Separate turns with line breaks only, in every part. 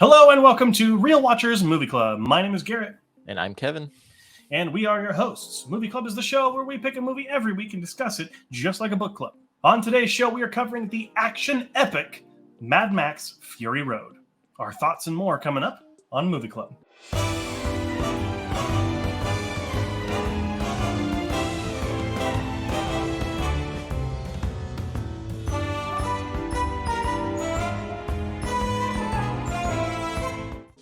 Hello and welcome to Real Watchers Movie Club. My name is Garrett.
And I'm Kevin.
And we are your hosts. Movie Club is the show where we pick a movie every week and discuss it just like a book club. On today's show, we are covering the action epic Mad Max Fury Road. Our thoughts and more coming up on Movie Club.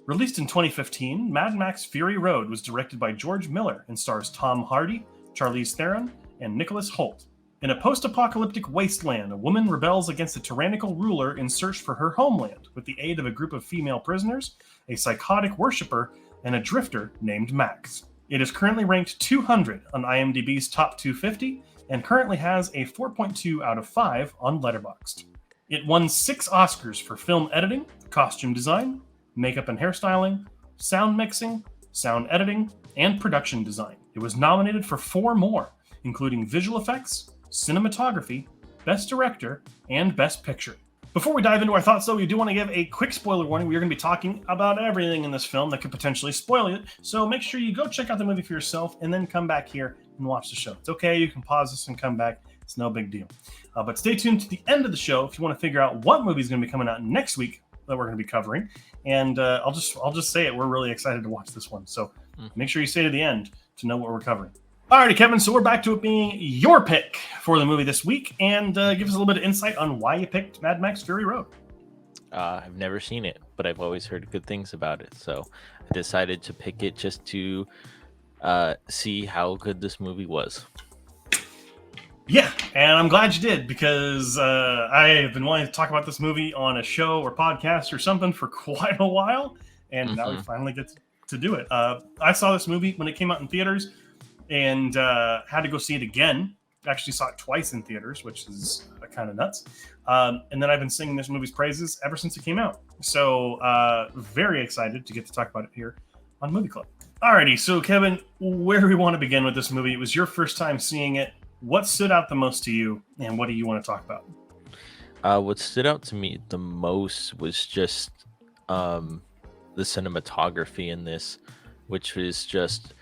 Released in 2015, Mad Max Fury Road was directed by George Miller and stars Tom Hardy, Charlize Theron, and Nicholas Hoult. In a post-apocalyptic wasteland, a woman rebels against a tyrannical ruler in search for her homeland with the aid of a group of female prisoners, a psychotic worshiper, and a drifter named Max. It is currently ranked 200 on IMDb's Top 250 and currently has a 4.2 out of 5 on Letterboxd. It won 6 Oscars for film editing, costume design, makeup and hairstyling, sound mixing, sound editing, and production design. It was nominated for 4 more, including visual effects, cinematography, best director, and best picture. Before we dive into our thoughts, though, we do want to give a quick spoiler warning. We are going to be talking about everything in this film that could potentially spoil it, so make sure you go check out the movie for yourself and then come back here and watch the show. It's okay, you can pause this and come back. It's no big deal. But stay tuned to the end of the show if you want to figure out what movie is going to be coming out next week that we're going to be covering. And I'll just say it. We're really excited to watch this one. So make sure you stay to the end to know what we're covering. Alrighty, Kevin. So we're back to it being your pick for the movie this week. And give us a little bit of insight on why you picked Mad Max Fury Road.
I've never seen it, but I've always heard good things about it. So I decided to pick it just to see how good this movie was.
Yeah, and I'm glad you did, because I have been wanting to talk about this movie on a show or podcast or something for quite a while, and now we finally get to do it. I saw this movie when it came out in theaters and had to go see it again. Actually saw it twice in theaters, which is kind of nuts. And then I've been singing this movie's praises ever since it came out. So very excited to get to talk about it here on Movie Club. Alrighty, so Kevin, where do we want to begin with this movie? It was your first time seeing it. What stood out the most to you, and what do you want to talk about?
What stood out to me the most was just the cinematography in this, which is just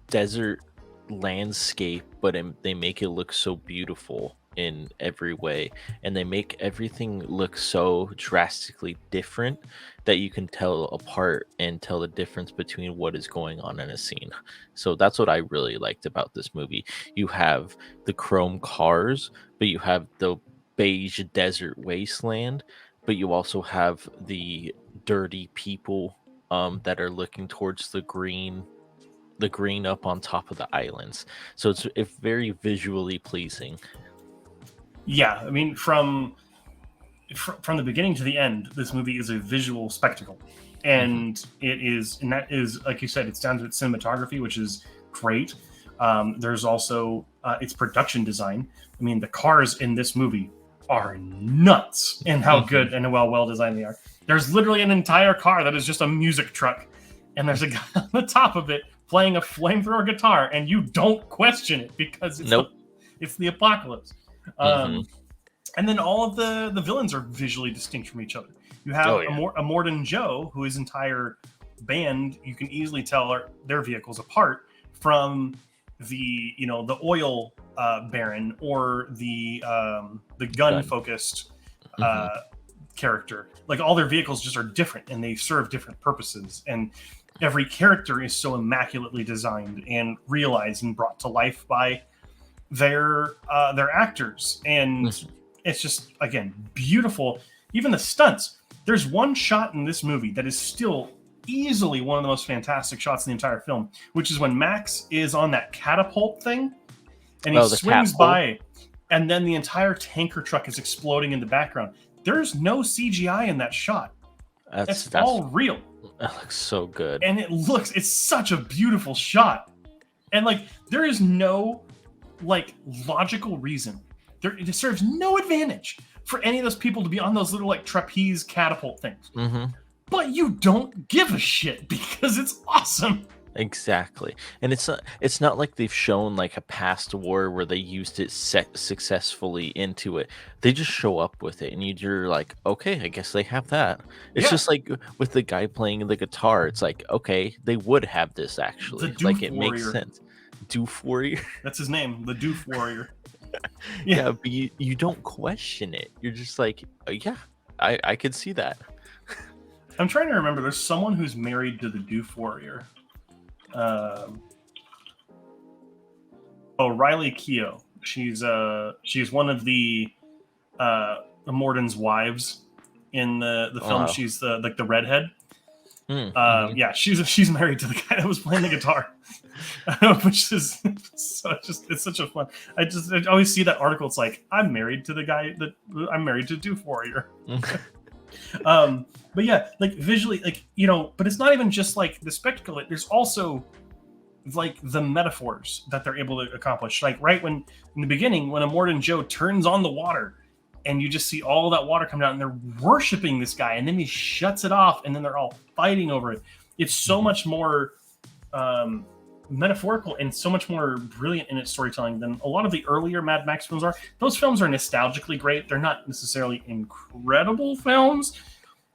desert landscape, but they make it look so beautiful in every way, and they make everything look so drastically different that you can tell apart and tell the difference between what is going on in a scene. So that's what I really liked about this movie. You have the chrome cars, but you have the beige desert wasteland, but you also have the dirty people that are looking towards the green up on top of the islands. So it's very visually pleasing.
Yeah, I mean, from the beginning to the end, this movie is a visual spectacle, and that is, like you said, it's down to its cinematography, which is great. There's also its production design. I mean, the cars in this movie are nuts, and how good and well designed they are. There's literally an entire car that is just a music truck, and there's a guy on the top of it playing a flamethrower guitar, and you don't question it because it's the apocalypse. And then all of the villains are visually distinct from each other. You have a Morden Joe, whose entire band, you can easily tell their vehicles apart from the oil baron or the gun focused character. Like, all their vehicles just are different, and they serve different purposes. And every character is so immaculately designed and realized and brought to life by their actors, and it's just, again, beautiful. Even the stunts. There's one shot in this movie that is still easily one of the most fantastic shots in the entire film, which is when Max is on that catapult thing, and he swings by, and then the entire tanker truck is exploding in the background. There's no CGI in that shot. That's all real.
That looks so good,
and it's such a beautiful shot, and there is no logical reason. It serves no advantage for any of those people to be on those little trapeze catapult things. But you don't give a shit because it's awesome.
Exactly. And it's not like they've shown like a past war where they used it successfully into it. They just show up with it and you're like, "Okay, I guess they have that." It's
Yeah,
just like with the guy playing the guitar, it's like, "Okay, they would have this
the
actually." Like
Doof
it makes
Warrior.
sense. Doof Warrior.
That's his name, the Doof Warrior. Yeah,
Yeah, but you don't question it. You're just like, "Yeah, I could see that."
I'm trying to remember. There's someone who's married to the Doof Warrior. Um, Riley Keough. She's one of the Morden's wives in the film.
Wow.
She's the redhead.
Mm-hmm.
Yeah, she's married to the guy that was playing the guitar, which is it's such a fun. I always see that article. It's like I'm married to the guy that I'm married to Doof Warrior. But yeah, like visually, like but it's not even just like the spectacle. There's also like the metaphors that they're able to accomplish. Like right when in the beginning, when Immortan Joe turns on the water, and you just see all that water come down, and they're worshiping this guy, and then he shuts it off, and then they're all fighting over it. It's so much more metaphorical and so much more brilliant in its storytelling than a lot of the earlier Mad Max films are. Those films are nostalgically great. They're not necessarily incredible films,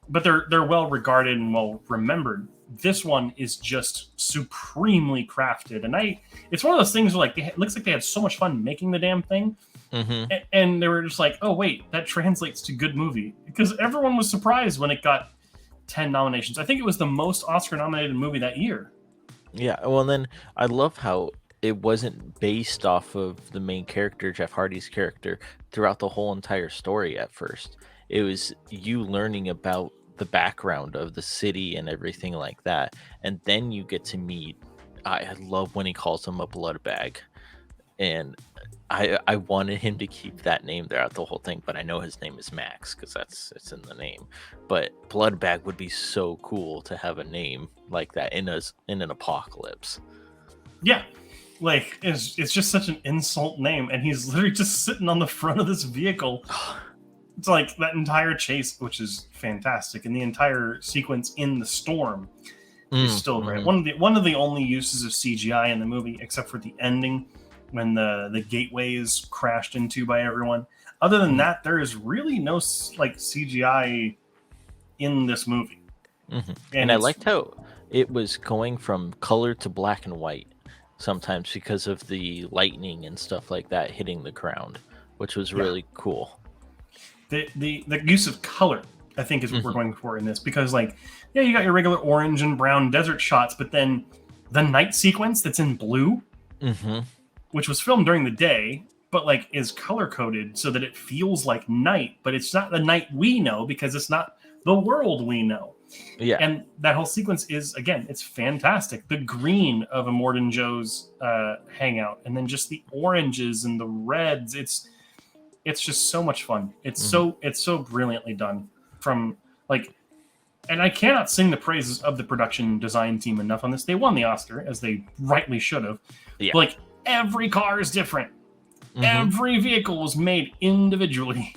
but they're well regarded and well remembered. This one is just supremely crafted, and it's one of those things where like it looks like they had so much fun making the damn thing,
Mm-hmm.
and they were just like, oh wait, that translates to good movie, because everyone was surprised when it got 10 nominations. I think it was the most Oscar nominated movie that year.
Yeah, well, then I love how it wasn't based off of the main character, Jeff Hardy's character, throughout the whole entire story at first. It was you learning about the background of the city and everything like that. And then you get to meet. I love when he calls him a blood bag. And I wanted him to keep that name throughout the whole thing, but I know his name is Max because it's in the name. But Bloodbag would be so cool to have a name like that in an apocalypse.
Yeah, like it's just such an insult name, and he's literally just sitting on the front of this vehicle. It's like that entire chase, which is fantastic, and the entire sequence in the storm is still great. One of the only uses of CGI in the movie, except for the ending when the gateway is crashed into by everyone. Other than that, there is really no like CGI in this movie.
And I liked how it was going from color to black and white sometimes because of the lightning and stuff like that hitting the ground, which was really cool.
The use of color, I think, is what we're going for in this, because like, yeah, you got your regular orange and brown desert shots, but then the night sequence that's in blue, which was filmed during the day, but like is color coded so that it feels like night, but it's not the night we know because it's not the world we know.
Yeah.
And that whole sequence is, again, it's fantastic. The green of Immortan Joe's hangout, and then just the oranges and the reds. It's just so much fun. It's so brilliantly done. From like, and I cannot sing the praises of the production design team enough on this. They won the Oscar, as they rightly should have. Yeah. But like, every car is different. Every vehicle was made individually.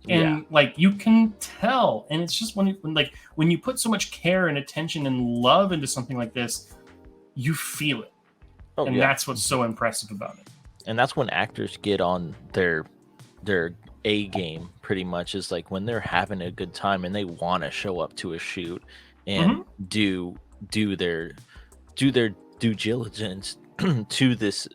And like, you can tell, and it's just when you put so much care and attention and love into something like this, you feel it. And that's what's so impressive about it.
And that's when actors get on their A game, pretty much, is like when they're having a good time and they want to show up to a shoot and do their due diligence to this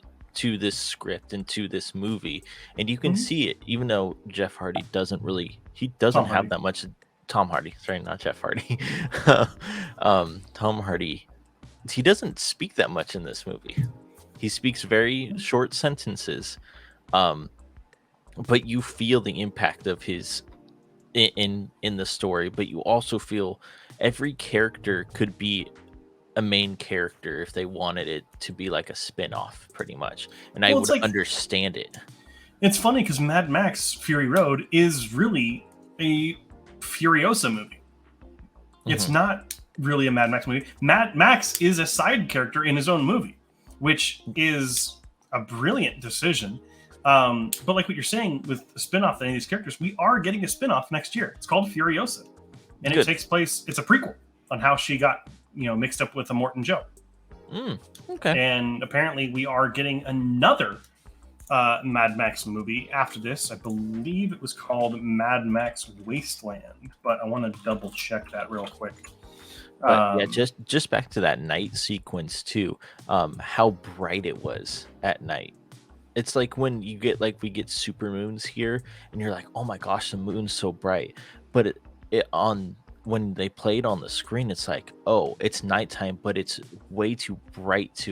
script and to this movie. And you can see it, even though Jeff Hardy doesn't have that much. Tom Hardy, sorry, not Jeff Hardy. Tom Hardy, he doesn't speak that much in this movie. He speaks very short sentences, but you feel the impact of his in the story. But you also feel every character could be a main character if they wanted it to be like a spin-off, pretty much, and I would understand it.
It's funny because Mad Max Fury Road is really a Furiosa movie. It's not really a Mad Max movie. Mad Max is a side character in his own movie, which is a brilliant decision. But like what you're saying with the spin-off of any of these characters, we are getting a spin-off next year. It's called Furiosa, and it takes place, it's a prequel on how she got mixed up with Immortan Joe.
Okay.
And apparently we are getting another Mad Max movie after this. I believe it was called Mad Max Wasteland, but I want to double check that real quick.
But yeah, just back to that night sequence too. How bright it was at night. It's like when you get we get super moons here, and you're like, oh my gosh, the moon's so bright. But it on when they played on the screen, it's like, oh, it's nighttime, but it's way too bright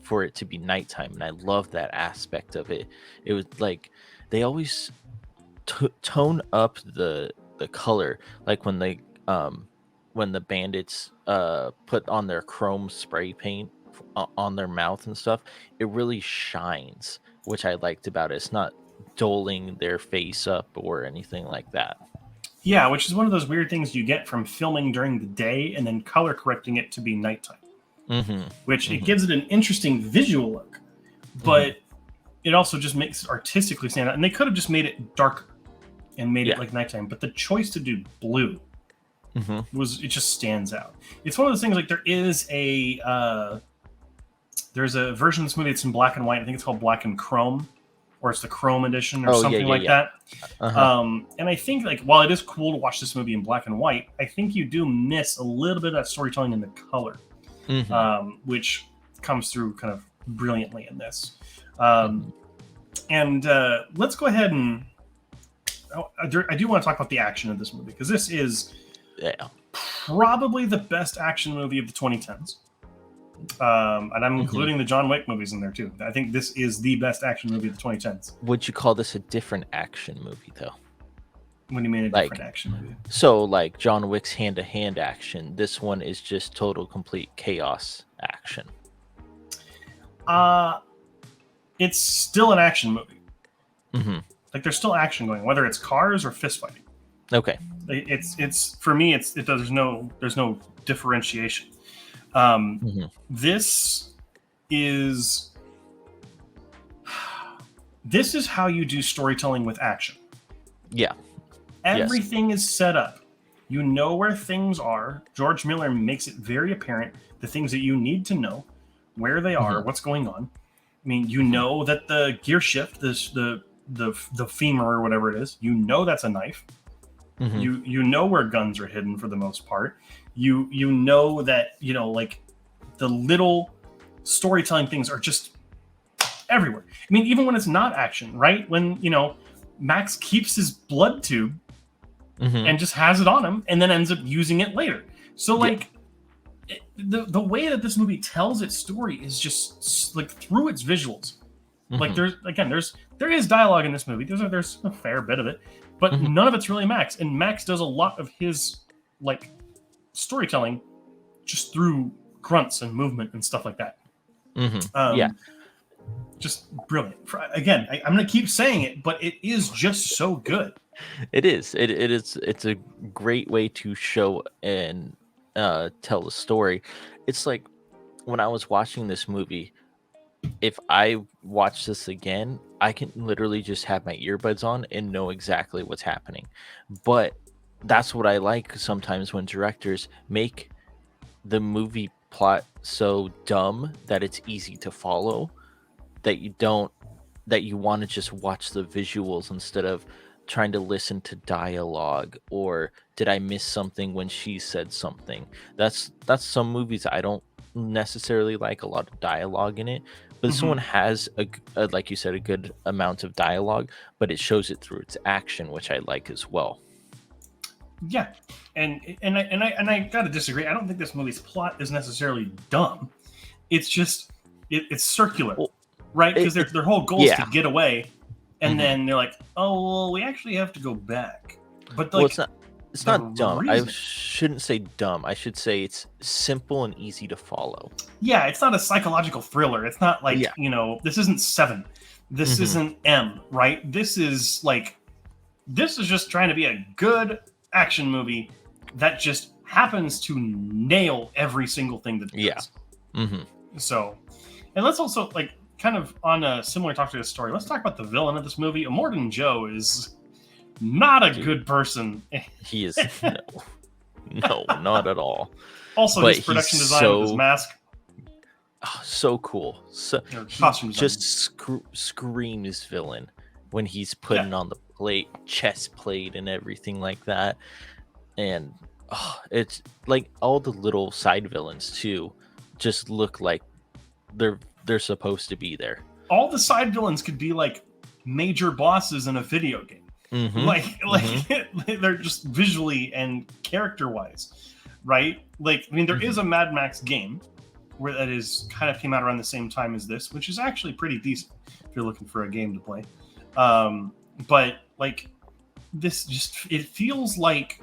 for it to be nighttime, and I love that aspect of it. It was like they always tone up the color, like when the bandits put on their chrome spray paint on their mouth and stuff. It really shines, which I liked about it. It's not doling their face up or anything like that.
Yeah, which is one of those weird things you get from filming during the day and then color correcting it to be nighttime. Which it gives it an interesting visual look, but it also just makes it artistically stand out. And they could have just made it darker and made it like nighttime, but the choice to do blue it just stands out. It's one of those things, like there's a version of this movie that's in black and white. I think it's called Black and Chrome, or it's the Chrome edition or something like that. And I think, like, while it is cool to watch this movie in black and white, I think you do miss a little bit of that storytelling in the color, which comes through kind of brilliantly in this. And let's go ahead and I do want to talk about the action of this movie, because this is probably the best action movie of the 2010s. And I'm including the John Wick movies in there too. I think this is the best action movie of the 2010s.
Would you call this a different action movie, though?
What do you mean a different action movie?
So, like John Wick's hand-to-hand action, this one is just total, complete chaos action.
It's still an action movie. Like, there's still action going, whether it's cars or fist fighting.
Okay.
It's for me. There's no differentiation. This is how you do storytelling with action.
Yeah.
Everything is set up. You know where things are. George Miller makes it very apparent the things that you need to know, where they are, what's going on. I mean, you know that the gear shift, the femur or whatever it is, you know that's a knife. You know where guns are hidden for the most part. You know that, like, the little storytelling things are just everywhere. I mean, even when it's not action, right? When, Max keeps his blood tube and just has it on him and then ends up using it later. So, like, the way that this movie tells its story is just, like, through its visuals. Like, there is dialogue in this movie. There's a fair bit of it, but none of it's really Max. And Max does a lot of his, like, storytelling just through grunts and movement and stuff like that. Just brilliant. Again, I'm going to keep saying it, but it is just so good.
It is. It's a great way to show and tell a story. It's like when I was watching this movie, if I watch this again, I can literally just have my earbuds on and know exactly what's happening. But that's what I like sometimes when directors make the movie plot so dumb that it's easy to follow, that you want to just watch the visuals instead of trying to listen to dialogue, or did I miss something when she said something. That's some movies I don't necessarily like a lot of dialogue in it, but this one has a like you said, a good amount of dialogue, but it shows it through its action, which I like as well.
Yeah, and I gotta disagree. I don't think this movie's plot is necessarily dumb. It's just it's circular, right? Because their whole goal is to get away, and then they're like, oh well, we actually have to go back. But like,
it's not dumb. I shouldn't say dumb. I should say it's simple and easy to follow.
Yeah, it's not a psychological thriller. It's not like this isn't Seven. This isn't M, right? This is just trying to be a good action movie that just happens to nail every single thing that it does. So, and let's also, like, kind of on a similar talk to this story, let's talk about the villain of this movie. Immortan Joe is not a good person.
He is no, not at all.
Also, his production design of his mask.
so cool. So
Or
he
costume design.
just screams villain when he's putting on the plate, chest plate, and everything like that. And it's like all the little side villains too, just look like they're supposed to be there.
All the side villains could be like major bosses in a video game. They're just visually and character wise, right? Like, I mean, there is a Mad Max game where that is kind of came out around the same time as this, which is actually pretty decent if you're looking for a game to play. But like this, just it feels like,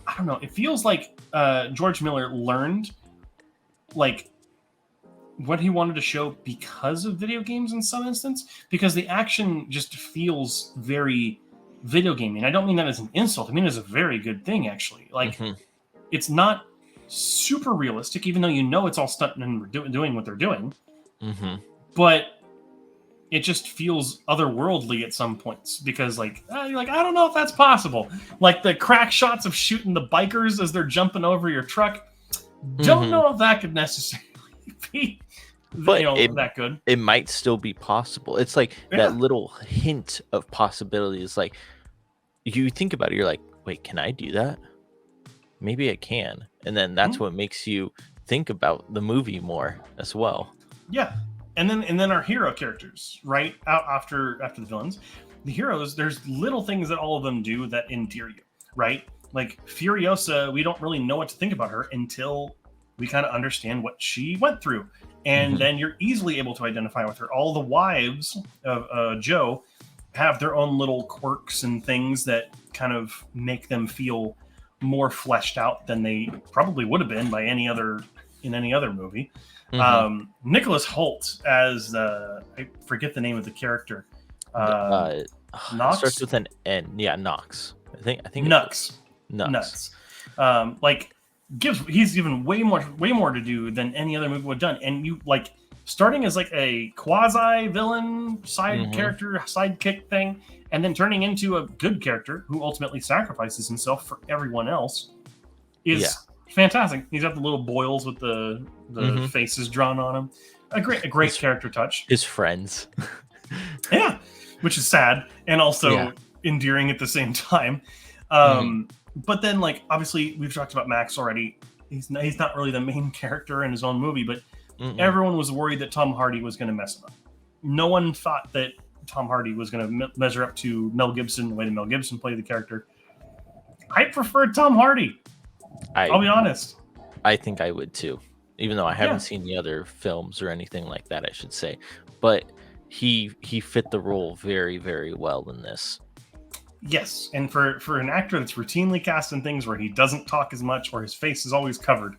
I don't know, it feels like George Miller learned like what he wanted to show because of video games in some instance, because the action just feels very video gaming. I don't mean that as an insult. I mean it as a very good thing, actually. Like, it's not super realistic, even though you know it's all stunt and doing what they're doing. But it just feels otherworldly at some points, because like you're like, I don't know if that's possible. Like the crack shots of shooting the bikers as they're jumping over your truck. Don't know if that could necessarily be that good.
It might still be possible. It's like that little hint of possibility is like, you think about it, you're like, wait, can I do that? Maybe I can. And then that's what makes you think about the movie more as well.
Yeah. And then our hero characters, right? Out after the villains. The heroes, there's little things that all of them do that endear you, right? Like Furiosa, we don't really know what to think about her until we kind of understand what she went through. And then you're easily able to identify with her. All the wives of Joe have their own little quirks and things that kind of make them feel more fleshed out than they probably would have been in any other movie. Nicholas Hoult as I forget the name of the character. Knox?
Starts with an N. Yeah, Knox. I think
Nux. Like he's given way more to do than any other movie would have done. And you like starting as like a quasi villain sidekick thing, and then turning into a good character who ultimately sacrifices himself for everyone else is fantastic. He's got the little boils with the faces drawn on him. A great character touch.
His friends.
Yeah, which is sad and also endearing at the same time. But then, like, obviously, we've talked about Max already. He's not really the main character in his own movie, but everyone was worried that Tom Hardy was going to mess him up. No one thought that Tom Hardy was going to measure up to Mel Gibson, the way that Mel Gibson played the character. I prefer Tom Hardy. I'll be honest.
I think I would too, even though I haven't seen the other films or anything like that, I should say. But he fit the role very, very well in this.
Yes, and for an actor that's routinely cast in things where he doesn't talk as much or his face is always covered,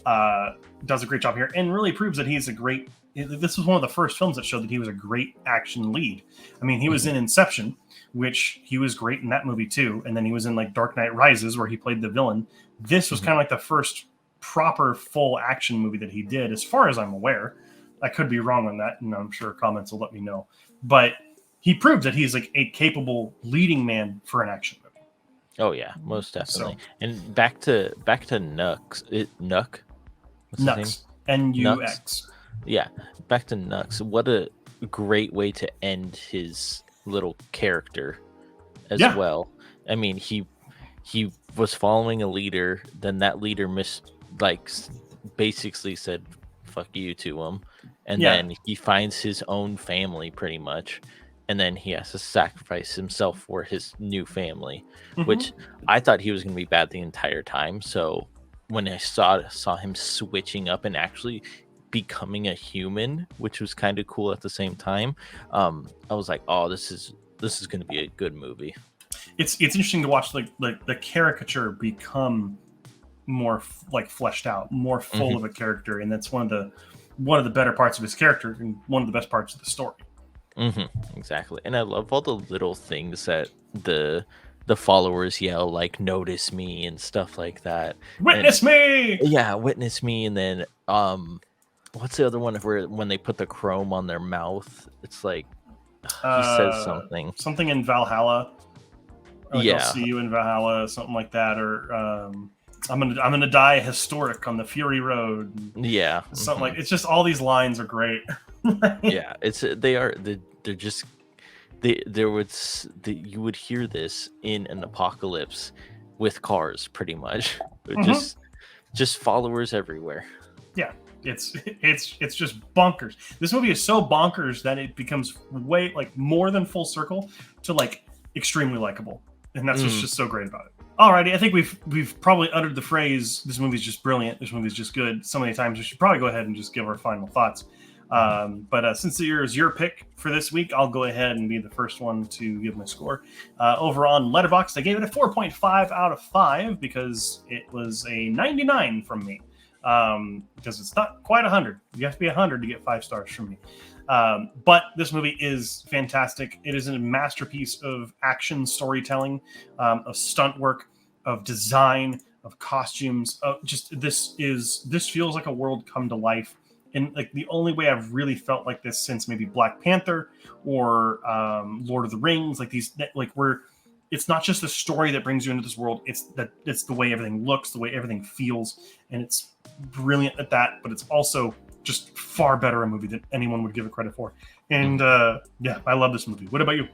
does a great job here and really proves that he's a great. This was one of the first films that showed that he was a great action lead. I mean, he was in Inception, which he was great in that movie too, and then he was in like Dark Knight Rises, where he played the villain. This was kind of like the first proper full action movie that he did, as far as I'm aware. I could be wrong on that, and I'm sure comments will let me know. But he proved that he's like a capable leading man for an action movie.
Oh yeah, most definitely. And back to Nux. Nuck?
Nux. N-U-X.
Yeah, back to Nux. What a great way to end his little character as well. I mean, he was following a leader, then that leader basically said fuck you to him, and then he finds his own family pretty much, and then he has to sacrifice himself for his new family, which I thought he was going to be bad the entire time. So when I saw him switching up and actually becoming a human, which was kind of cool at the same time, I was like, oh, this is going to be a good movie.
It's interesting to watch like the caricature become more like fleshed out, more full of a character, and that's one of the better parts of his character and one of the best parts of the story.
Exactly. And I love all the little things that the followers yell, like "notice me" and stuff like that.
Witness me.
Yeah, witness me. And then what's the other one where when they put the chrome on their mouth, it's like he says something
in Valhalla. Like, I'll see you in Valhalla, something like that, or I'm gonna die historic on the Fury Road.
Yeah.
Something like, it's just all these lines are great.
Yeah, they're just you would hear this in an apocalypse with cars, pretty much. Just followers everywhere.
Yeah, it's just bonkers. This movie is so bonkers that it becomes way like more than full circle to like extremely likable, and that's what's just so great about it. Alrighty, I think we've probably uttered the phrase "this movie's just brilliant," "this movie's just good" so many times. We should probably go ahead and just give our final thoughts. But since it is your pick for this week, I'll go ahead and be the first one to give my score. Over on Letterboxd, I gave it a 4.5 out of 5 because it was a 99 from me. Because it's not quite 100. You have to be 100 to get 5 stars from me. But this movie is fantastic. It is a masterpiece of action storytelling, of stunt work, of design, of costumes. This feels like a world come to life. And like the only way I've really felt like this since maybe Black Panther or Lord of the Rings, it's not just the story that brings you into this world. It's the way everything looks, the way everything feels, and it's brilliant at that. But it's also just far better a movie than anyone would give it credit for. And yeah, I love this movie. What about you?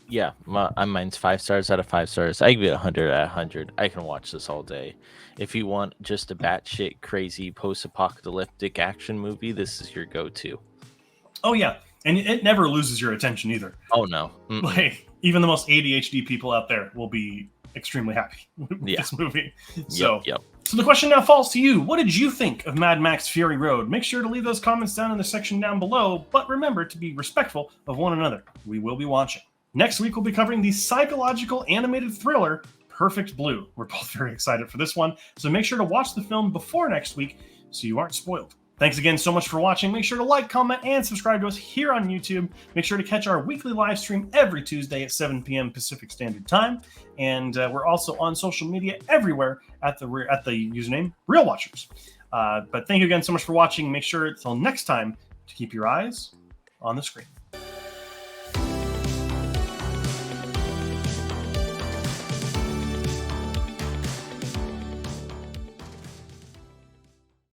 Yeah, mine's 5 stars out of 5 stars. I give it 100 out of 100. I can watch this all day. If you want just a batshit crazy post-apocalyptic action movie, this is your go-to.
Oh yeah, and it never loses your attention either.
Oh no,
like even the most ADHD people out there will be extremely happy with this movie. So the question now falls to you. What did you think of Mad Max Fury Road? Make sure to leave those comments down in the section down below, but remember to be respectful of one another. We will be watching. Next week, we'll be covering the psychological animated thriller, Perfect Blue. We're both very excited for this one, so make sure to watch the film before next week so you aren't spoiled. Thanks again so much for watching. Make sure to like, comment, and subscribe to us here on YouTube. Make sure to catch our weekly live stream every Tuesday at 7 p.m. Pacific Standard Time. And we're also on social media everywhere at the username Real Watchers. But thank you again so much for watching. Make sure until next time to keep your eyes on the screen.